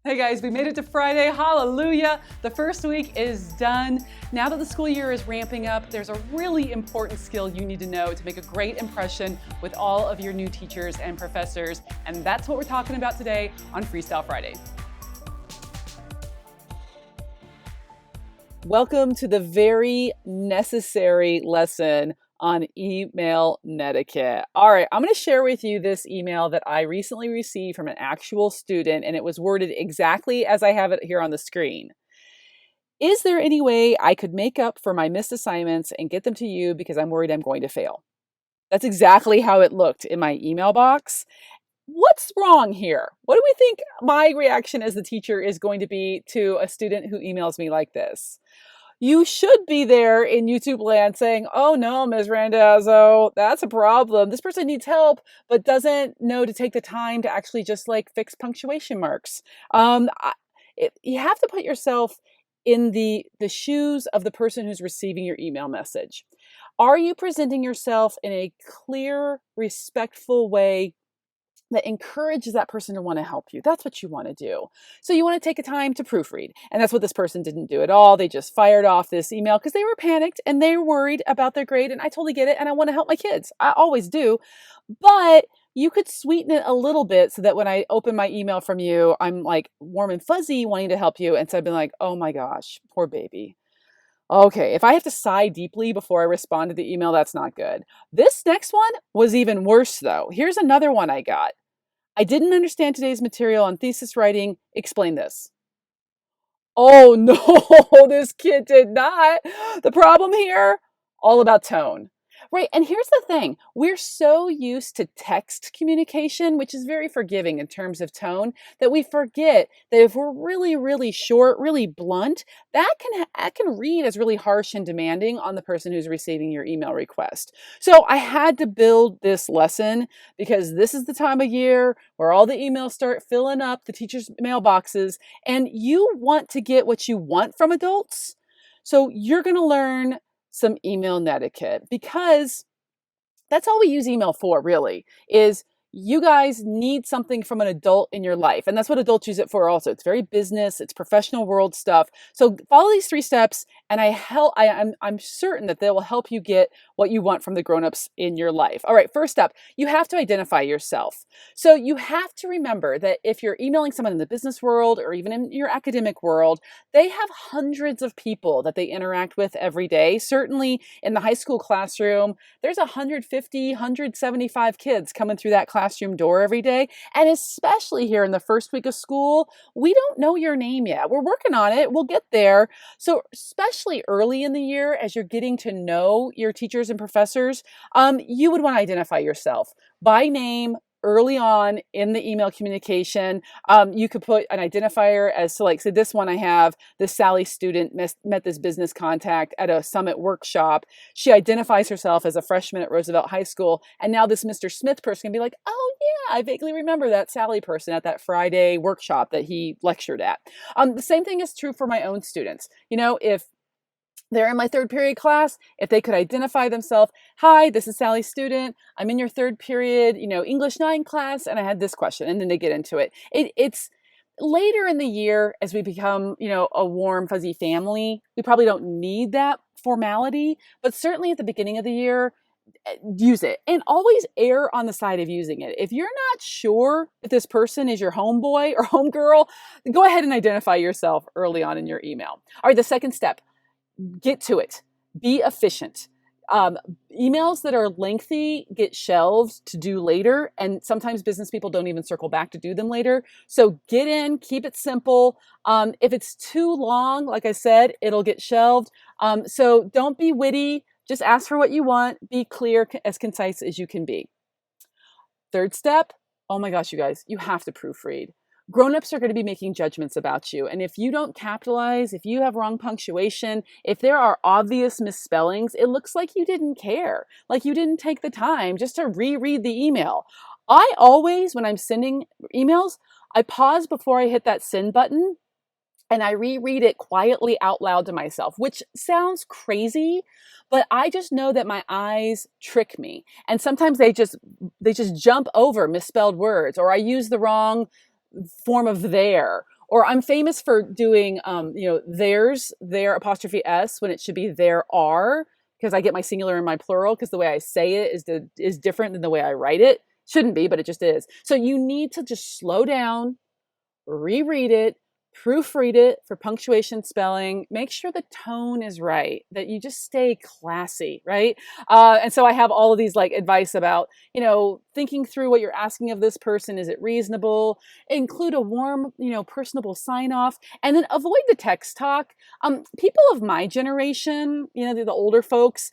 Hey guys, we made it to Friday, hallelujah. The first week is done. Now that the school year is ramping up, there's a really important skill you need to know to make a great impression with all of your new teachers and professors. And that's what we're talking about today on Freestyle Friday. Welcome to the very necessary lesson on email netiquette. All right, I'm going to share with you this email that I recently received from an actual student, and it was worded exactly as I have it here on the screen. Is there any way I could make up for my missed assignments and get them to you because I'm worried I'm going to fail? That's exactly how it looked in my email box. What's wrong here? What do we think my reaction as the teacher is going to be to a student who emails me like this? You should be there in YouTube land saying, oh no, Ms. Randazzo, that's a problem. This person needs help, but doesn't know to take the time to actually just like fix punctuation marks. You have to put yourself in the shoes of the person who's receiving your email message. Are you presenting yourself in a clear, respectful way that encourages that person to want to help you? That's what you want to do. So you want to take a time to proofread. And that's what this person didn't do at all. They just fired off this email because they were panicked and they were worried about their grade. And I totally get it. And I want to help my kids. I always do. But you could sweeten it a little bit so that when I open my email from you, I'm like warm and fuzzy wanting to help you. Instead of being like, oh my gosh, poor baby. Okay, if I have to sigh deeply before I respond to the email, that's not good. This next one was even worse though. Here's another one I got. I didn't understand today's material on thesis writing. Explain this. Oh no, this kid did not. The problem here, all about tone. Right, and here's the thing. We're so used to text communication, which is very forgiving in terms of tone, that we forget that if we're really, really short, really blunt, that can read as really harsh and demanding on the person who's receiving your email request. So I had to build this lesson because this is the time of year where all the emails start filling up the teachers' mailboxes, and you want to get what you want from adults. So you're going to learn some email netiquette, because that's all we use email for, really, is you guys need something from an adult in your life. And that's what adults use it for also. It's very business, it's professional world stuff. So follow these 3 steps, and I'm certain that they will help you get what you want from the grown-ups in your life. All right, first step, you have to identify yourself. So you have to remember that if you're emailing someone in the business world or even in your academic world, they have hundreds of people that they interact with every day. Certainly in the high school classroom, there's 150, 175 kids coming through that classroom door every day. And especially here in the first week of school, we don't know your name yet. We're working on it. We'll get there. So especially early in the year, as you're getting to know your teachers and professors, you would want to identify yourself by name early on in the email communication. You could put an identifier as to, like, say this one I have, this Sally student met this business contact at a summit workshop. She identifies herself as a freshman at Roosevelt High School. And now this Mr. Smith person can be like, oh yeah, I vaguely remember that Sally person at that Friday workshop that he lectured at. The same thing is true for my own students. You know, if they're in my 3rd period class, if they could identify themselves, hi, this is Sally student. I'm in your 3rd period, English 9 class, and I had this question, and then they get into it. It's later in the year as we become, a warm, fuzzy family. We probably don't need that formality, but certainly at the beginning of the year, use it, and always err on the side of using it. If you're not sure if this person is your homeboy or homegirl, go ahead and identify yourself early on in your email. All right, the second step. Get to it. Be efficient. Emails that are lengthy get shelved to do later, and sometimes business people don't even circle back to do them later. So get in, keep it simple. If it's too long, like I said, it'll get shelved. So don't be witty. Just ask for what you want. Be clear, as concise as you can be. Third step, oh my gosh, you guys, you have to proofread. Grown-ups are going to be making judgments about you. And if you don't capitalize, if you have wrong punctuation, if there are obvious misspellings, it looks like you didn't care, like you didn't take the time just to reread the email. I always, when I'm sending emails, I pause before I hit that send button and I reread it quietly out loud to myself, which sounds crazy, but I just know that my eyes trick me. And sometimes they just jump over misspelled words, or I use the wrong form of there, Or I'm famous for doing, their apostrophe S when it should be there are, because I get my singular and my plural because the way I say it is different than the way I write it. Shouldn't be, but it just is. So you need to just slow down, reread it, proofread it for punctuation, spelling, make sure the tone is right, that you just stay classy, right? And so I have all of these like advice about, thinking through what you're asking of this person. Is it reasonable? Include a warm, personable sign off, and then avoid the text talk. People of my generation, the older folks,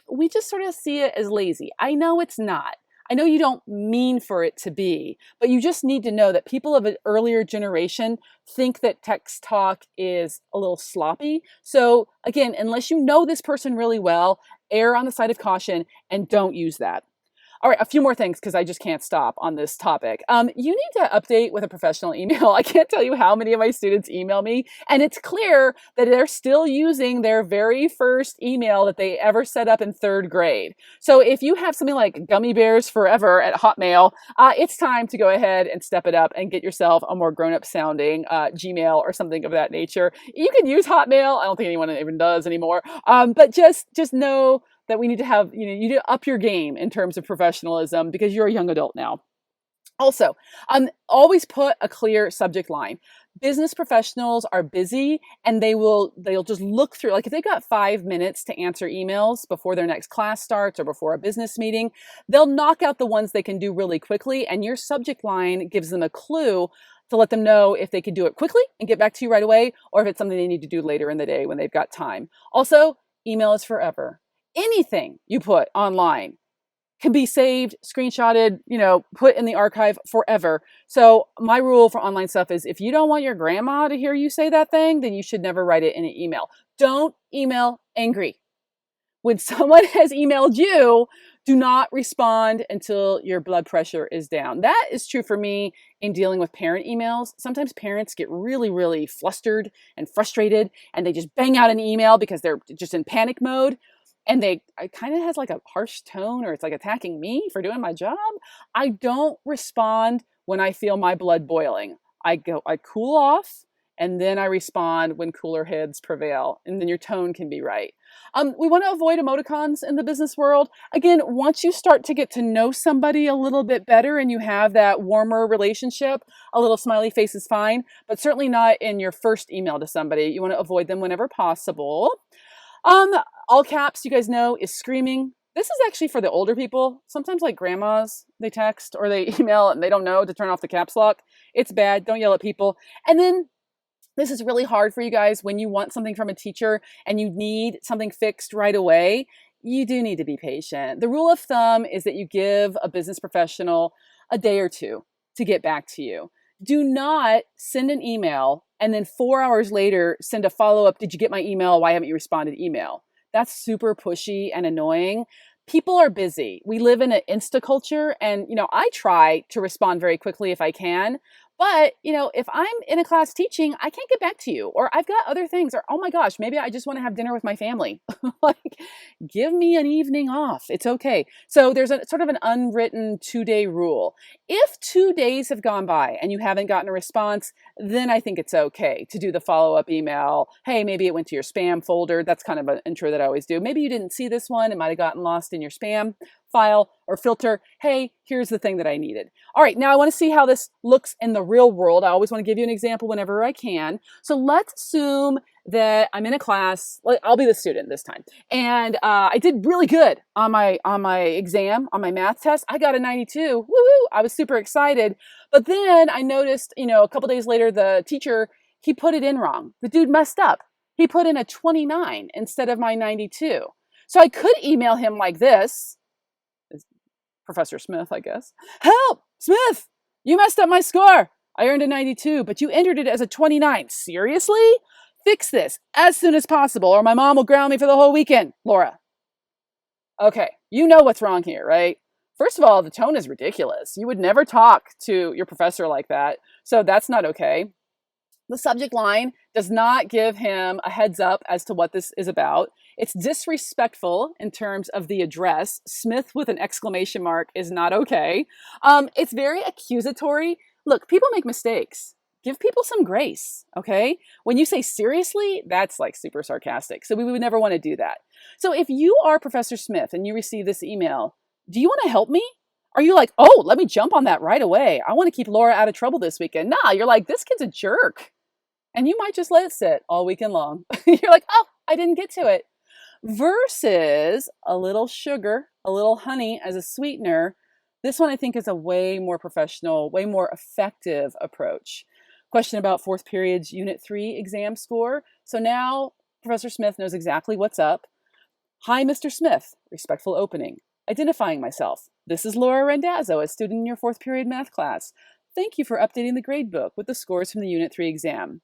we just sort of see it as lazy. I know it's not. I know you don't mean for it to be, but you just need to know that people of an earlier generation think that text talk is a little sloppy. So again, unless you know this person really well, err on the side of caution and don't use that. All right, a few more things because I just can't stop on this topic. You need to update with a professional email. I can't tell you how many of my students email me, and it's clear that they're still using their very first email that they ever set up in 3rd grade. So if you have something like Gummy Bears Forever at Hotmail, it's time to go ahead and step it up and get yourself a more grown-up sounding Gmail or something of that nature. You can use Hotmail. I don't think anyone even does anymore. But just know that we need to have, you need to up your game in terms of professionalism because you're a young adult now. Also, always put a clear subject line. Business professionals are busy and they'll just look through, like if they've got 5 minutes to answer emails before their next class starts or before a business meeting, they'll knock out the ones they can do really quickly, and your subject line gives them a clue to let them know if they can do it quickly and get back to you right away, or if it's something they need to do later in the day when they've got time. Also, email is forever. Anything you put online can be saved, screenshotted, put in the archive forever. So my rule for online stuff is if you don't want your grandma to hear you say that thing, then you should never write it in an email. Don't email angry. When someone has emailed you, do not respond until your blood pressure is down. That is true for me in dealing with parent emails. Sometimes parents get really, really flustered and frustrated, and they just bang out an email because they're just in panic mode. And it kind of has like a harsh tone, or it's like attacking me for doing my job. I don't respond when I feel my blood boiling. I cool off, and then I respond when cooler heads prevail, and then your tone can be right. We want to avoid emoticons in the business world. Again, once you start to get to know somebody a little bit better and you have that warmer relationship, a little smiley face is fine, but certainly not in your first email to somebody. You want to avoid them whenever possible. All caps, you guys know, is screaming. This is actually for the older people. Sometimes like grandmas, they text or they email and they don't know to turn off the caps lock. It's bad. Don't yell at people. And then this is really hard for you guys when you want something from a teacher and you need something fixed right away. You do need to be patient. The rule of thumb is that you give a business professional a day or two to get back to you. Do not send an email and then 4 hours later send a follow-up, did you get my email? Why haven't you responded email? That's super pushy and annoying. People are busy. We live in an Insta culture, and I try to respond very quickly if I can. But, if I'm in a class teaching, I can't get back to you, or I've got other things, or, oh my gosh, maybe I just want to have dinner with my family. Like, give me an evening off. It's okay. So there's a sort of an unwritten 2-day rule. If 2 days have gone by and you haven't gotten a response, then I think it's okay to do the follow-up email. Hey, maybe it went to your spam folder. That's kind of an intro that I always do. Maybe you didn't see this one. It might have gotten lost in your spam file or filter. Hey, here's the thing that I needed. All right, now I want to see how this looks in the real world. I always want to give you an example whenever I can. So let's assume that I'm in a class. I'll be the student this time, and I did really good on my exam, on my math test. I got a 92. Woo! I was super excited. But then I noticed, a couple days later, the teacher, he put it in wrong. The dude messed up. He put in a 29 instead of my 92. So I could email him like this. Professor Smith, I guess. Help! Smith! You messed up my score. I earned a 92, but you entered it as a 29. Seriously? Fix this as soon as possible, or my mom will ground me for the whole weekend. Laura. Okay, you know what's wrong here, right? First of all, the tone is ridiculous. You would never talk to your professor like that, so that's not okay. The subject line does not give him a heads up as to what this is about. It's disrespectful in terms of the address. Smith with an exclamation mark is not okay. It's very accusatory. Look, people make mistakes. give people some grace, okay? When you say seriously, that's like super sarcastic. So we would never want to do that. So if you are Professor Smith and you receive this email, do you want to help me? Are you like, oh, let me jump on that right away. I want to keep Laura out of trouble this weekend. Nah, you're like, this kid's a jerk. And you might just let it sit all weekend long. You're like, oh, I didn't get to it. Versus a little sugar, a little honey as a sweetener. This one I think is a way more professional, way more effective approach. Question about fourth period's Unit 3 exam score. So now Professor Smith knows exactly what's up. Hi, Mr. Smith. Respectful opening. Identifying myself. This is Laura Randazzo, a student in your fourth period math class. Thank you for updating the gradebook with the scores from the Unit 3 exam.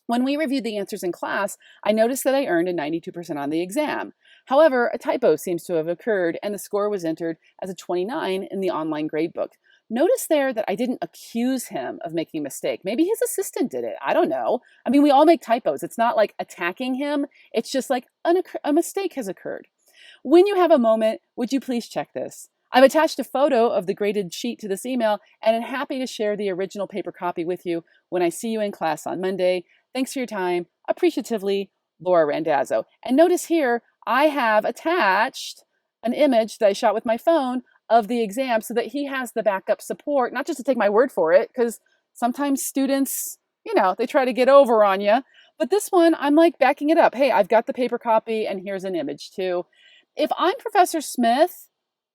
When we reviewed the answers in class, I noticed that I earned a 92% on the exam. However, a typo seems to have occurred and the score was entered as a 29 in the online gradebook. Notice there that I didn't accuse him of making a mistake. Maybe his assistant did it. I don't know. I mean, we all make typos. It's not like attacking him. It's just like a mistake has occurred. When you have a moment, would you please check this? I've attached a photo of the graded sheet to this email, and I'm happy to share the original paper copy with you when I see you in class on Monday. Thanks for your time. Appreciatively, Laura Randazzo. And notice here, I have attached an image that I shot with my phone of the exam so that he has the backup support, not just to take my word for it, because sometimes students, they try to get over on you. But this one, I'm like backing it up. Hey, I've got the paper copy, and here's an image too. If I'm Professor Smith,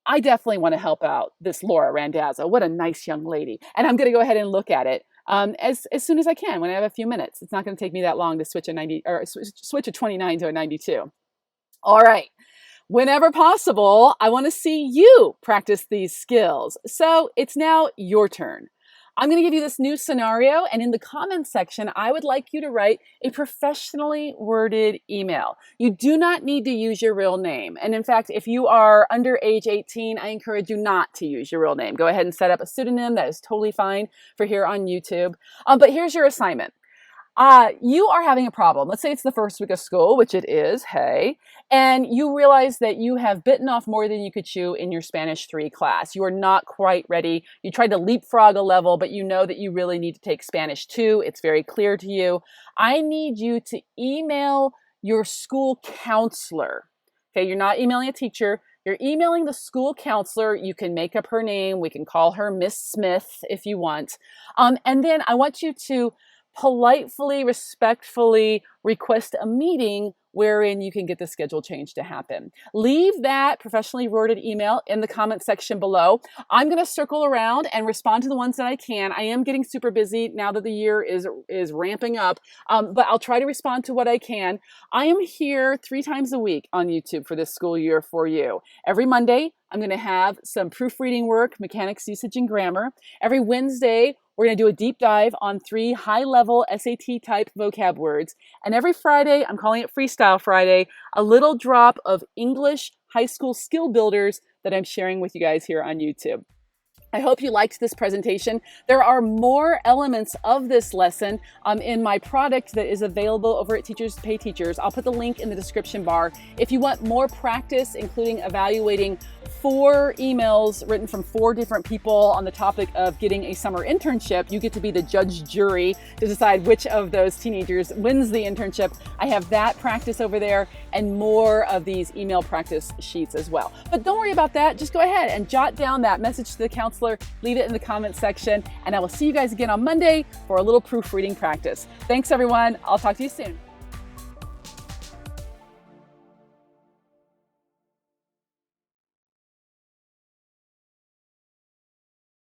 I definitely want to help out this Laura Randazzo. What a nice young lady. And I'm going to go ahead and look at it as soon as I can when I have a few minutes. It's not going to take me that long to switch a 29 to a 92. All right. Whenever possible, I want to see you practice these skills. So it's now your turn. I'm going to give you this new scenario, and in the comments section, I would like you to write a professionally worded email. You do not need to use your real name. And in fact, if you are under age 18, I encourage you not to use your real name. Go ahead and set up a pseudonym. That is totally fine for here on YouTube. But here's your assignment. You are having a problem. Let's say it's the first week of school, which it is, hey, and you realize that you have bitten off more than you could chew in your Spanish 3 class. You are not quite ready. You tried to leapfrog a level, but you know that you really need to take Spanish 2. It's very clear to you. I need you to email your school counselor. Okay, you're not emailing a teacher. You're emailing the school counselor. You can make up her name. We can call her Miss Smith if you want. And then I want you to politely, respectfully request a meeting wherein you can get the schedule change to happen. Leave that professionally worded email in the comment section below. I'm going to circle around and respond to the ones that I can. I am getting super busy now that the year is ramping up, but I'll try to respond to what I can. I am here 3 times a week on YouTube for this school year for you. Every Monday, I'm going to have some proofreading work, mechanics, usage, and grammar. Every Wednesday, we're going to do a deep dive on 3 high-level SAT type vocab words. And every Friday, I'm calling it Freestyle Friday, a little drop of English high school skill builders that I'm sharing with you guys here on YouTube. I hope you liked this presentation. There are more elements of this lesson in my product that is available over at Teachers Pay Teachers. I'll put the link in the description bar. If you want more practice, including evaluating 4 emails written from 4 different people on the topic of getting a summer internship, you get to be the judge jury to decide which of those teenagers wins the internship. I have that practice over there and more of these email practice sheets as well. But don't worry about that. Just go ahead and jot down that message to the counselor, leave it in the comments section, and I will see you guys again on Monday for a little proofreading practice. Thanks, everyone. I'll talk to you soon.